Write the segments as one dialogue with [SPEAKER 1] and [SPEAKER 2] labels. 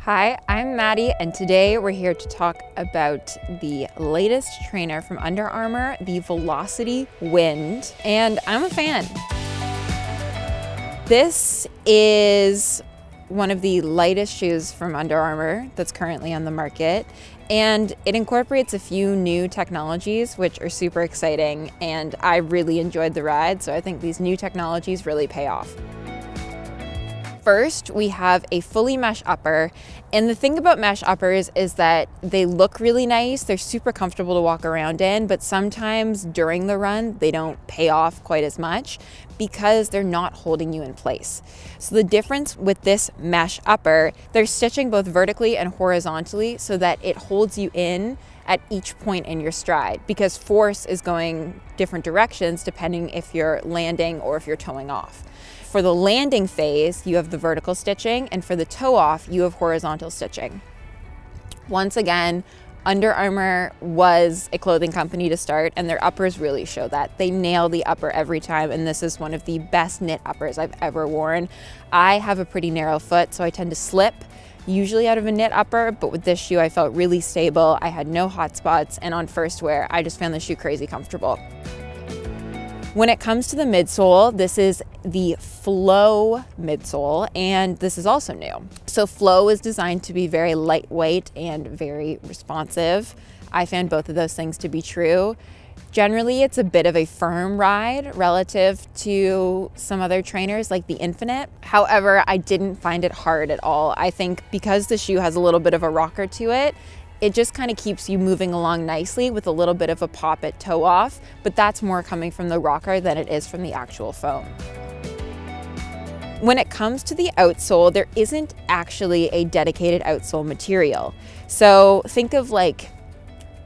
[SPEAKER 1] Hi, I'm Maddie, and today we're here to talk about the latest trainer from Under Armour, the Velociti Wind, and I'm a fan. This is one of the lightest shoes from Under Armour that's currently on the market, and it incorporates a few new technologies which are super exciting, and I really enjoyed the ride, so I think these new technologies really pay off. First, we have a fully mesh upper, and the thing about mesh uppers is that they look really nice, they're super comfortable to walk around in, but sometimes during the run they don't pay off quite as much because they're not holding you in place. So the difference with this mesh upper, they're stitching both vertically and horizontally so that it holds you in at each point in your stride, because force is going different directions depending if you're landing or if you're toeing off. For the landing phase, you have the vertical stitching, and for the toe off, you have horizontal stitching. Once again, Under Armour was a clothing company to start, and their uppers really show that. They nail the upper every time, and this is one of the best knit uppers I've ever worn. I have a pretty narrow foot, so I tend to slip, usually out of a knit upper, but with this shoe, I felt really stable. I had no hot spots, and on first wear, I just found the shoe crazy comfortable. When it comes to the midsole, this is the Flow midsole, and this is also new. So Flow is designed to be very lightweight and very responsive. I found both of those things to be true. Generally, it's a bit of a firm ride relative to some other trainers like the Infinite. However, I didn't find it hard at all. I think because the shoe has a little bit of a rocker to it, it just kind of keeps you moving along nicely with a little bit of a pop at toe off, but that's more coming from the rocker than it is from the actual foam. When it comes to the outsole, there isn't actually a dedicated outsole material. So think of like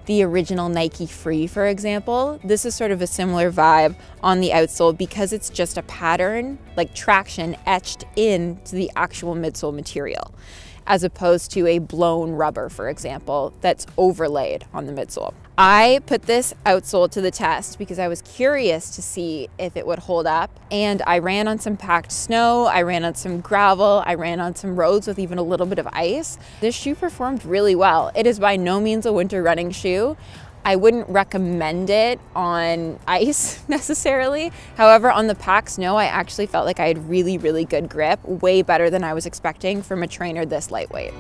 [SPEAKER 1] the original Nike Free, for example. This is sort of a similar vibe on the outsole because it's just a pattern, like traction, etched into the actual midsole material, as opposed to a blown rubber, for example, that's overlaid on the midsole. I put this outsole to the test because I was curious to see if it would hold up, and I ran on some packed snow, I ran on some gravel, I ran on some roads with even a little bit of ice. This shoe performed really well. It is by no means a winter running shoe. I wouldn't recommend it on ice necessarily. However, on the packed snow, I actually felt like I had really, really good grip, way better than I was expecting from a trainer this lightweight.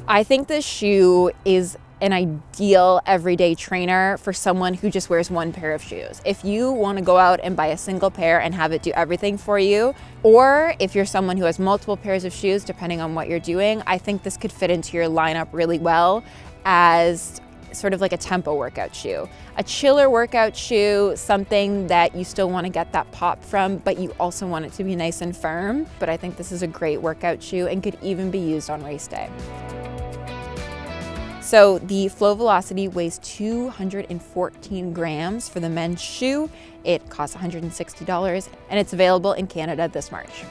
[SPEAKER 1] I think this shoe is an ideal everyday trainer for someone who just wears one pair of shoes. If you want to go out and buy a single pair and have it do everything for you, or if you're someone who has multiple pairs of shoes, depending on what you're doing, I think this could fit into your lineup really well as sort of like a tempo workout shoe. A chiller workout shoe, something that you still want to get that pop from, but you also want it to be nice and firm. But I think this is a great workout shoe and could even be used on race day. So the Flow Velociti weighs 214 grams for the men's shoe. It costs $160 and it's available in Canada this March.